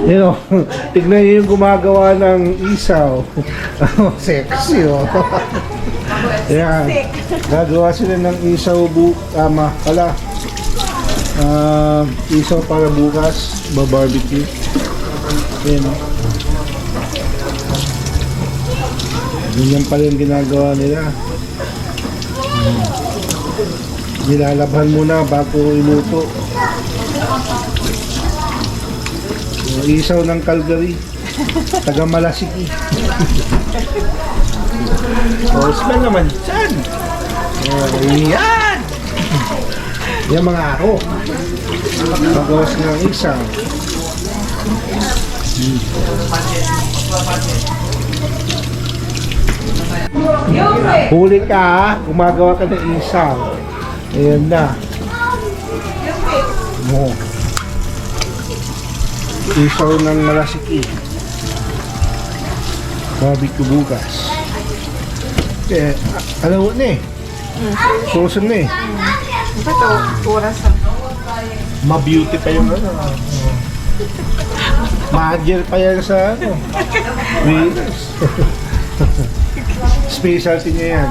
You know, tignan niyo yung gumagawa ng isaw. Sexy, oh. Yan. Gagawa sila ng isaw isaw para bukas, barbecue. Yan, oh. Ganyan pala yung ginagawa nila. Nilalabhan muna bago iluto. Isaw ng Calgary, taga Malasiki. Smell naman dyan. Yan. Yan mga ako. Magawas ng isaw. Huli ka ha, gumagawa ka ng isaw. Ayan na. Isaw ng Malasiki. Barbecue bukas. Alam mo na eh. Frozen na eh. Ito, oras na. Ma-beauty pa yung ano. Ma-agile pa yan sa ano. Specialty niya yan.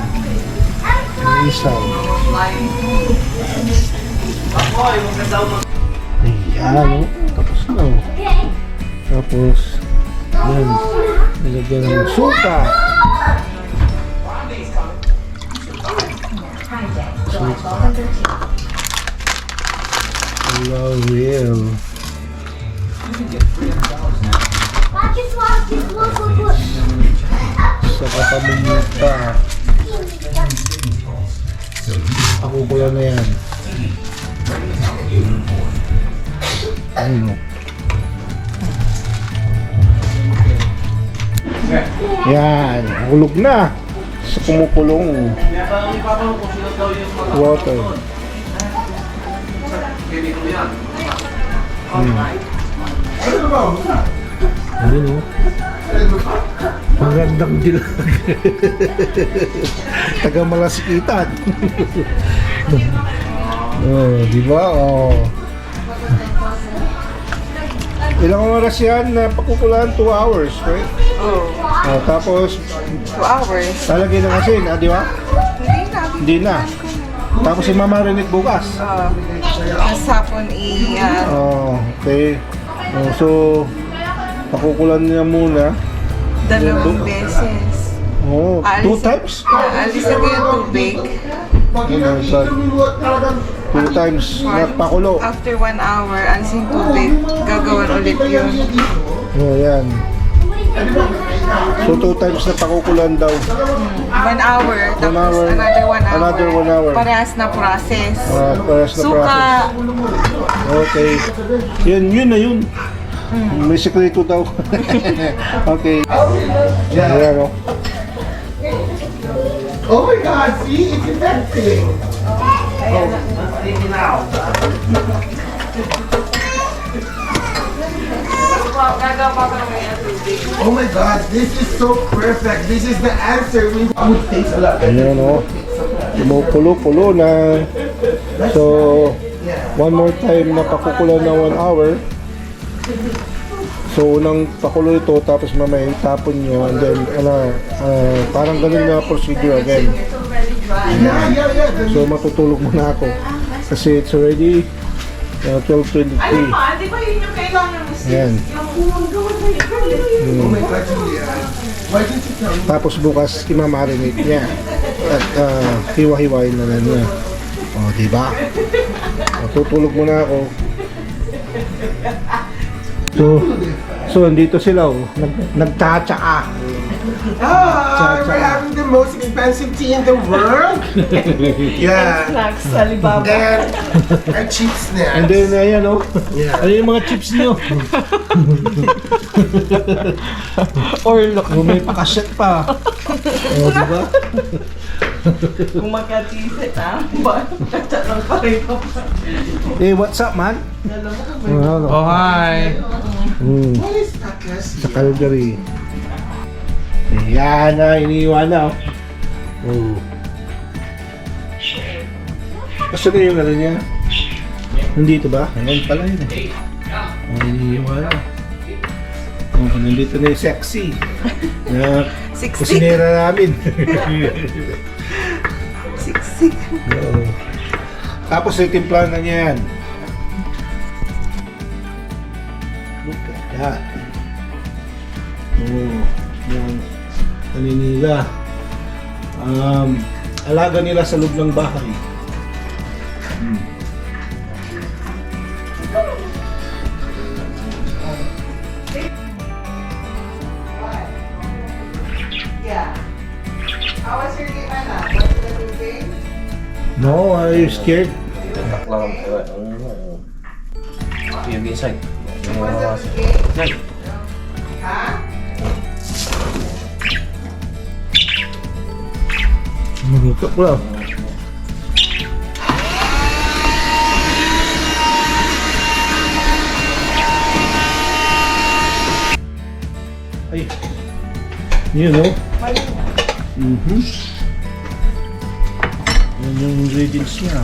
Isaw. Ayan, oh. Tapos na, oh. Tapos, yan. Nilagyan ng suka. Lawil. Saka pamunuta. Pakukula na yan. Ayun. Yan, hulog na sa kumukulong water. Ayun, oh. Magandang dilag. Taga Malasikitan. Oh, di ba? Oh. Ilang oras yan na pakukulaan? 2 hours, right? Oh. Tapos 2 hours. lalagay ng asin, di ba? Hindi na. Tapos i-marinate bukas. Sapon okay. So pakukulan niya muna. 2 beses. 2 times? Alisin ko yung tubig. 2 times na pakulo. After 1 hour, alisin tubig. Gagawan ulit yun. Yan. So 2 times na pakukulan daw. 1 hour. Tapos another 1 hour. Another 1 hour. Parehas na process. Parehas na Suka. process. Okay. Yun na yun. May sekreto daw. Okay. Ayan, oh. Oh my God, see? It's effective. Oh my God, this is so perfect. This is the answer. Food takes a lot. Ayan, oh. Kumukulo-kulo na. So, one more time na pakukulan na 1 hour. So, unang pakulo ito, tapos mamaya itapon nyo, and then, parang ganun na procedure again. So, matutulog muna ako. Kasi it's already 12:23. Di ba yun yung kailangan mo? Ayan. Oh my God, Julia. Why didn't you tell me? Tapos bukas, imamarinate niya. At hiwa-hiwain na lang niya. O, diba? Matutulog muna ako. So nandito sila, oh. Nagtatsaa. We're having the most expensive tea in the world. Yeah. Snacks, Alibaba. And cheap snacks. And then, ayan, oh. Yeah. Ano yung mga chips niyo? Or look. Oh, may pakaset pa. O, diba? Kung magka-cheese ba? Tatanong pa rin pa. Hey, what's up, man? Oh, hi. What is that, Sa Calgary. Ayan na, iniiwan na, oh. Oh. Kasi na yung ano niya? Nandito ba? Ngayon pala yun, eh. Oh, iniiwan na. Oh, nandito na yung sexy. Na Siksik. kusinera namin. Siksik. Oo. Tapos itimplahan na niya yan. Look at that. Oh, yung naninila. Alaga nila sa loob ng bahay. Yeah. How was your game, Anna? Was it a good game? No, are you scared? Taklang. Yung inside. Was it a good game? Yan. Ha? Magukap lang. Ay. Yun, no? Yan yung ingredients niya.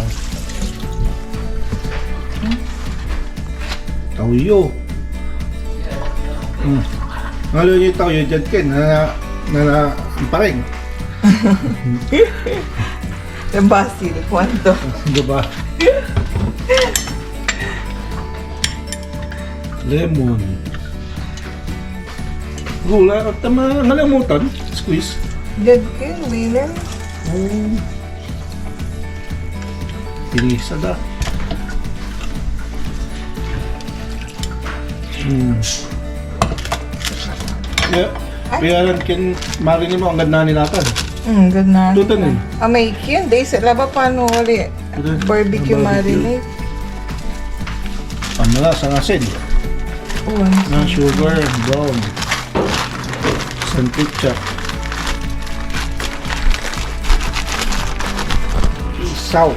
Tauyo. Ano yung tauyo dyan, Ken? Ang pareng. The basil, kwanto. Diba? Lemon. Gula at ngalimutan. Squeeze. Dead kin, winner. Oh. Pinisa da. Yeah. Piyaran kin marin mo ang ganda nilatan. Good na. Tutan eh. May yun, day sa laba paano ulit? Barbecue marinade. Pamala sa asin. Oh, Na sugar, brown. Santicha. Isaw.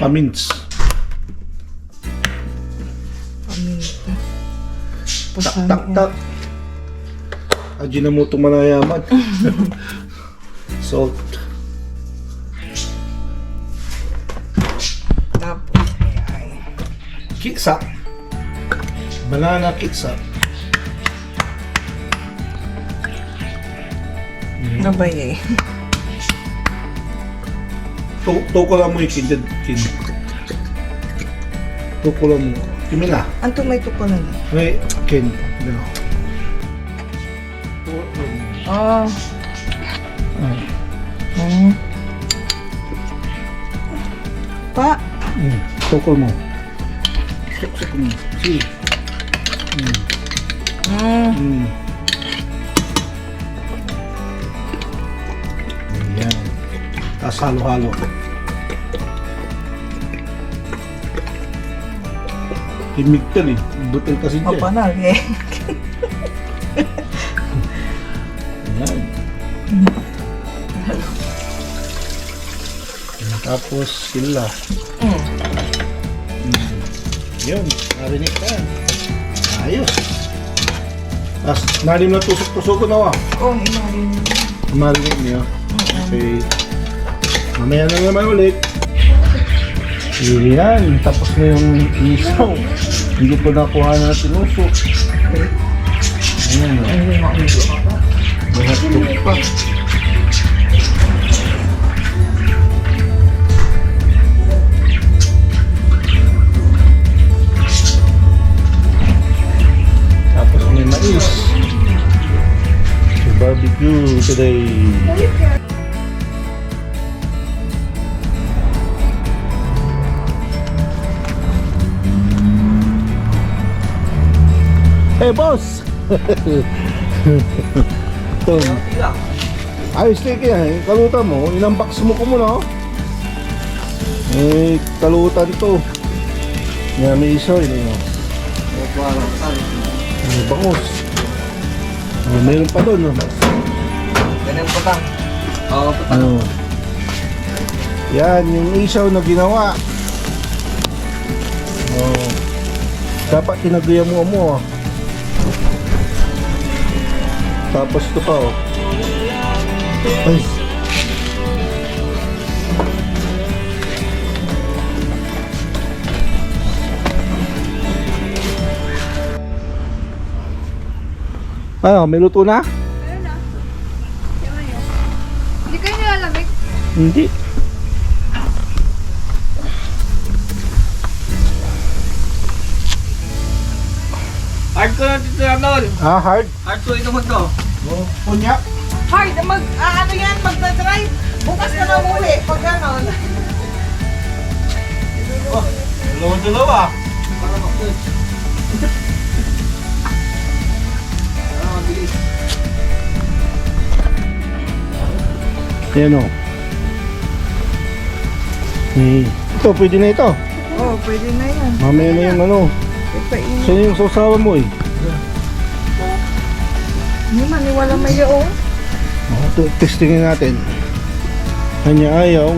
Pamints. paminta. Tak tak tak. Ajinomoto manayaman. Salt. Tapos, ay. Kiksa. Banana kiksa. Nabay eh. Toko lang mo yung kin. Toko lang mo. Kimila. Anto may tuko na na. May kin. No. Oh. Oh. Pa. Toko mo. Sok mo. Si. Ayan. Tapos halo-halo. Himig ka eh. Butil kasi dyan. Mapanag eh. Ayan. Tapos sila. Yun. Narinig ka. Ayos. Tapos nalim na tusok-tusok ko na wa. Oh, inarin. Marinig niyo. Okay. Mamaya na naman ulit. Yan. Tapos na yung isaw. Hindi ko nakuha na tinusok. Ayan. Lahat ko pa. Tapos may mais. So barbecue today. Hey boss! Ito. Ayos na kaya, kalutan mo, inunbox mo ko muna. Eh, kalutan to. Yan, may isaw yun yun. May bangos. Mayroon pa doon. Ganyan putang. Oo, putang. Yan, yung isaw na ginawa. Dapat tinagayan mo. Tapos ito pa Ay. Ano, may luto na? Meron na. Yung ano. Hindi kayo nilalamig? Hindi. Hard ko na dito na doon. Ah, hard. Hard ko ito mo to. Punya. Hard, ano yan, magdadrive. Bukas ka na umuwi, pag gano'n. Dalawa-dalawa. Yan o. Ito, pwede na ito. Oo, pwede na yan. Mamaya na yung ano. Ipain. Saan yung sausawa mo eh? Hindi maniwala may yaong. Testingin natin. Kanya ayaw.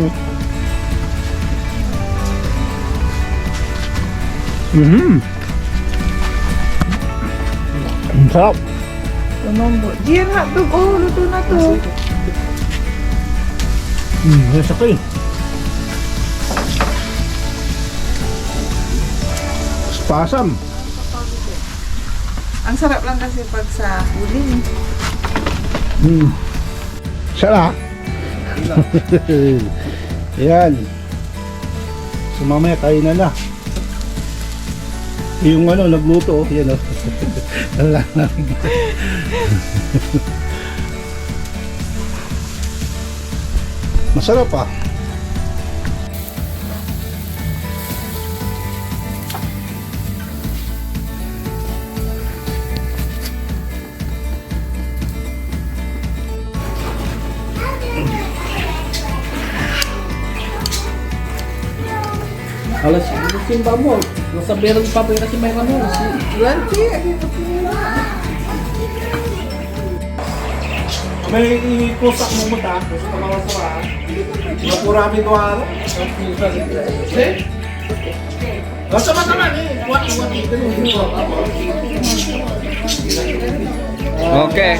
Ang sarap. Tumambo. Diyan hotdog, oh, luto na to. Nasa ko eh. Spasam. Ang sarap lang kasi pag sa uling. Sarap. Yan. So mamaya kain na. Yung ano, nagluto, yan o. Masarap ah. Alas, simba mo. Nasa berang pa kasi may ano. May ikusak mo mo ta, gusto ka mawasara. Napurami ko ano? Basta man naman eh. Okay.